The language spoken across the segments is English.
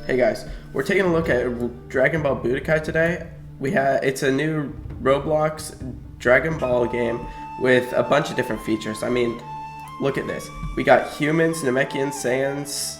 Hey guys, we're taking a look at Dragon Ball Budokai today. It's a new Roblox Dragon Ball game with a bunch of different features. I mean, look at this. We got humans, Namekians, Saiyans,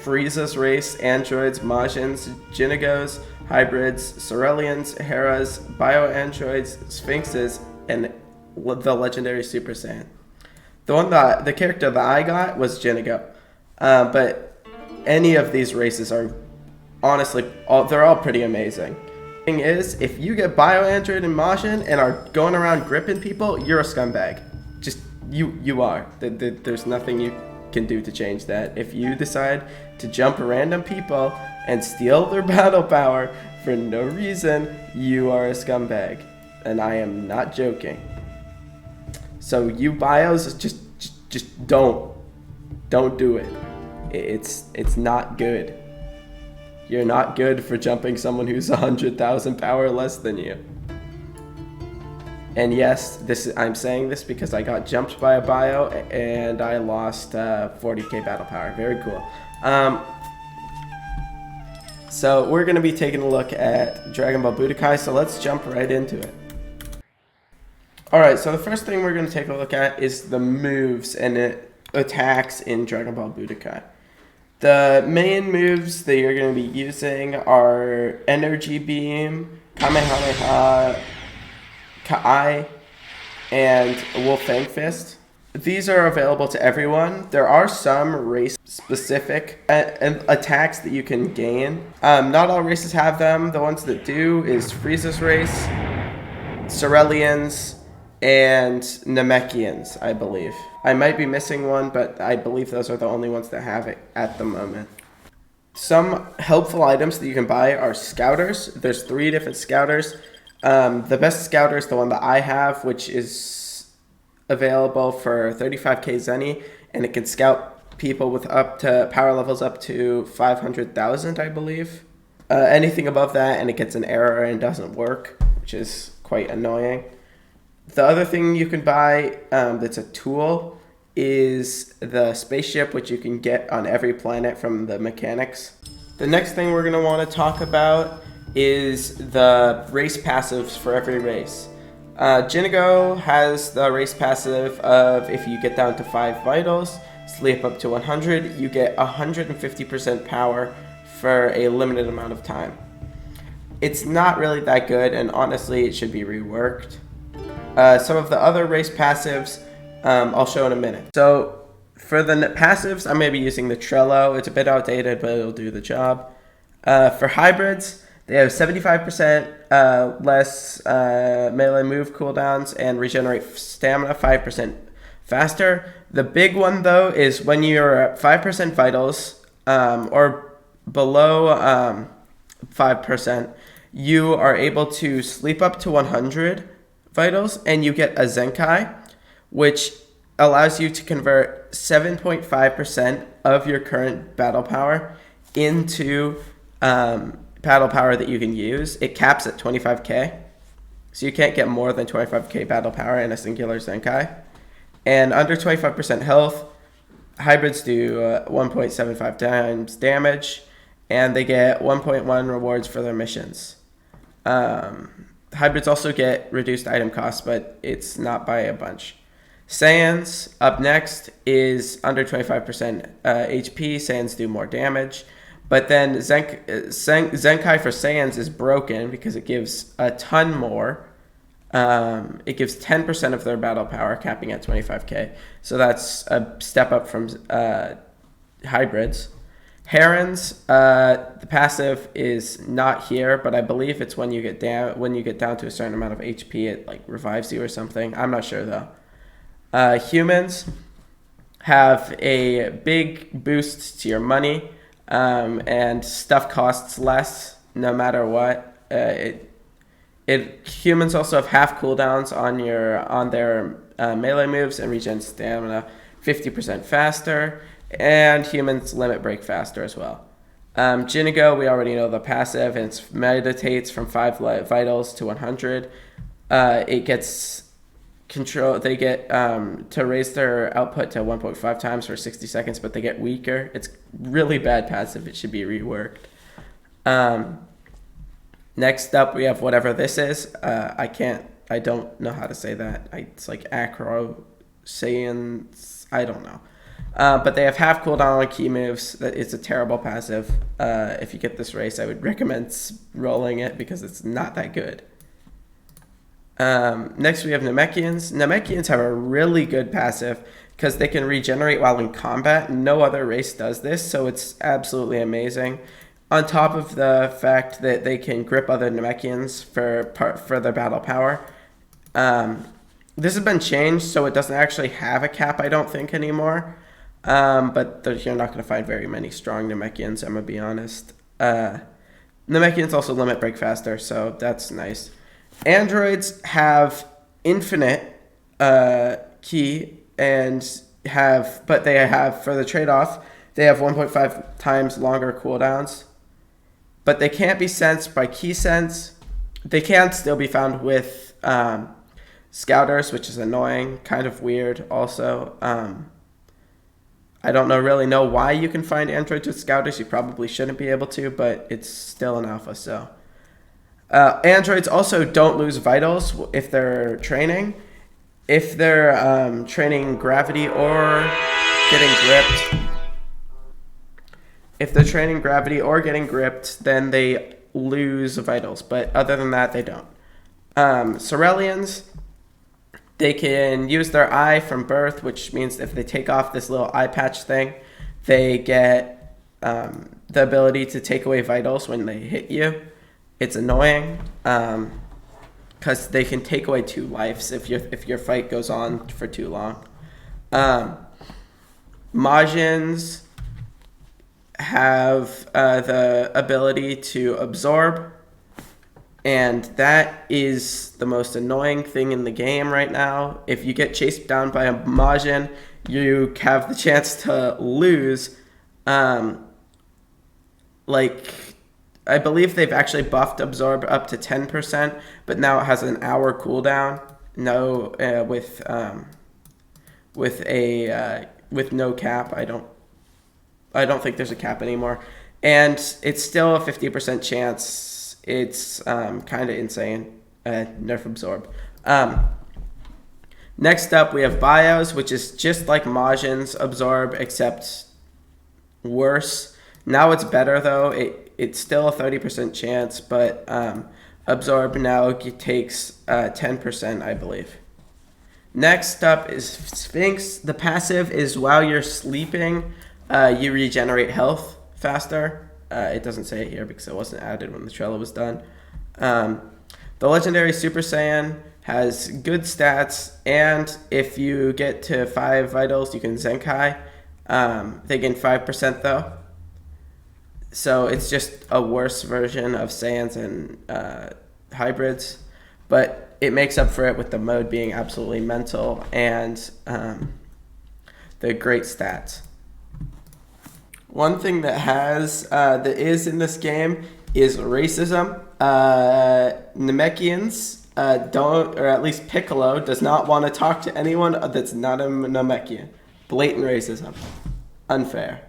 Frieza's race, androids, Majins, Jinigos, hybrids, Ceruleans, Heras, bio-androids, Sphinxes, and the legendary Super Saiyan. The character that I got was Jinigo, but any of these races are honestly they're all pretty amazing. Thing is, if you get bio-android and Majin and are going around gripping people, you're a scumbag. Just you are. There's nothing you can do to change that. If you decide to jump random people and steal their battle power for no reason, you are a scumbag, and I am not joking. So you bios, just don't do it. It's not good. You're not good for jumping someone who's 100,000 power less than you. And yes, I'm saying this because I got jumped by a bio and I lost 40k battle power. Very cool. So we're going to be taking a look at Dragon Ball Budokai, so let's jump right into it. Alright, so the first thing we're going to take a look at is the moves and attacks in Dragon Ball Budokai. The main moves that you're going to be using are Energy Beam, Kamehameha, Kai, and Wolf Fang Fist. These are available to everyone. There are some race-specific attacks that you can gain. Not all races have them. The ones that do is Frieza's race, Ceruleans, and Namekians, I believe. I might be missing one, but I believe those are the only ones that have it at the moment. Some helpful items that you can buy are scouters. There's 3 different scouters. The best scouter is the one that I have, which is available for 35k Zenny, and it can scout people with up to power levels up to 500,000, I believe. Anything above that, and it gets an error and doesn't work, which is quite annoying. The other thing you can buy that's a tool is the spaceship, which you can get on every planet from the mechanics. The next thing we're going to want to talk about is the race passives for every race. Jinigo has the race passive of if you get down to 5 vitals, sleep up to 100, you get 150% power for a limited amount of time. It's not really that good, and honestly it should be reworked. Some of the other race passives I'll show in a minute. So for the passives, I'm going to be using the Trello. It's a bit outdated, but it'll do the job. For hybrids, they have 75% less melee move cooldowns and regenerate stamina 5% faster. The big one, though, is when you're at 5% vitals or below 5%, you are able to sleep up to 100 vitals, and you get a Zenkai, which allows you to convert 7.5% of your current battle power into battle power that you can use. It caps at 25k, so you can't get more than 25k battle power in a singular Zenkai. And under 25% health, hybrids do 1.75 times damage, and they get 1.1 rewards for their missions. Hybrids also get reduced item costs, but it's not by a bunch. Saiyans, up next, is under 25% HP. Saiyans do more damage. But then Zenkai for Saiyans is broken because it gives a ton more. It gives 10% of their battle power, capping at 25k. So that's a step up from hybrids. Herons, the passive is not here, but I believe it's when you get down to a certain amount of HP, it like revives you or something. I'm not sure though. Humans have a big boost to your money, and stuff costs less no matter what. Humans also have half cooldowns on their melee moves and regen stamina 50% faster. And humans limit break faster as well. Jinigo, we already know the passive, and it meditates from 5 vitals to 100. It gets control. They get to raise their output to 1.5 times for 60 seconds, but they get weaker. It's really bad passive. It should be reworked. Next up, we have whatever this is. I don't know how to say that. It's like Acro Saiyans. I don't know. But they have half cooldown on key moves. It's a terrible passive. If you get this race, I would recommend rolling it because it's not that good. Next, we have Namekians. Namekians have a really good passive because they can regenerate while in combat. No other race does this, so it's absolutely amazing. On top of the fact that they can grip other Namekians for their battle power. This has been changed, so it doesn't actually have a cap, I don't think, anymore. But you're not going to find very many strong Namekians, I'm going to be honest. Namekians also limit break faster, so that's nice. Androids have infinite key but they have, for the trade-off, they have 1.5 times longer cooldowns. But they can't be sensed by key sense. They can still be found with scouters, which is annoying, kind of weird also. I don't really know why you can find androids with scouters. You probably shouldn't be able to, but it's still an alpha, so. Androids also don't lose vitals if they're training. If they're training gravity or getting gripped. If they're training gravity or getting gripped, then they lose vitals. But other than that, they don't. Ceruleans, they can use their eye from birth, which means if they take off this little eye patch thing, they get the ability to take away vitals when they hit you. It's annoying because they can take away 2 lives if your fight goes on for too long. Majins have the ability to absorb, and that is the most annoying thing in the game right now. If you get chased down by a Majin, you have the chance to lose. I believe they've actually buffed absorb up to 10%, but now it has an hour cooldown. With no cap. I don't think there's a cap anymore. And it's still a 50% chance. It's kind of insane. Nerf absorb. Next up, we have Bios, which is just like Majin's absorb, except worse. Now it's better, though. It's still a 30% chance, but absorb now takes 10%, I believe. Next up is Sphinx. The passive is while you're sleeping, you regenerate health faster. It doesn't say it here because it wasn't added when the trailer was done. The legendary Super Saiyan has good stats, and if you get to 5 vitals, you can Zenkai. They gain 5% though. So it's just a worse version of Saiyans and hybrids, but it makes up for it with the mode being absolutely mental and the great stats. One thing that is in this game is racism. Namekians don't, or at least Piccolo does not want to talk to anyone that's not a Namekian. Blatant racism. Unfair.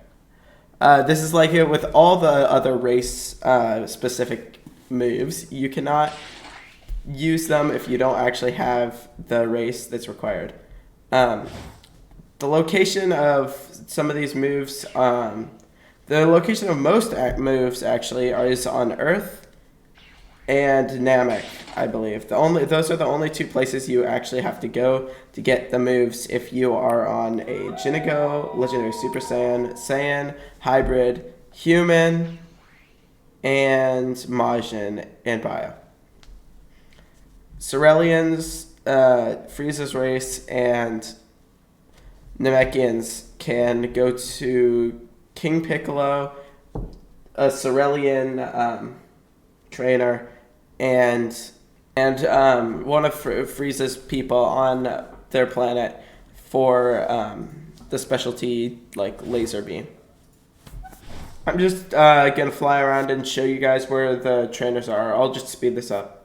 This is like it with all the other race specific moves. You cannot use them if you don't actually have the race that's required. The location of some of these moves, the location of most moves actually is on Earth and Namek, I believe. Those are the only 2 places you actually have to go to get the moves if you are on a Jinigo, Legendary Super Saiyan, Saiyan, Hybrid, Human, and Majin, and Bio. Ceruleans, Frieza's race, and Namekians can go to King Piccolo, a Cerulean trainer, and one of Frieza's people on their planet for the specialty like laser beam. I'm just gonna fly around and show you guys where the trainers are. I'll just speed this up.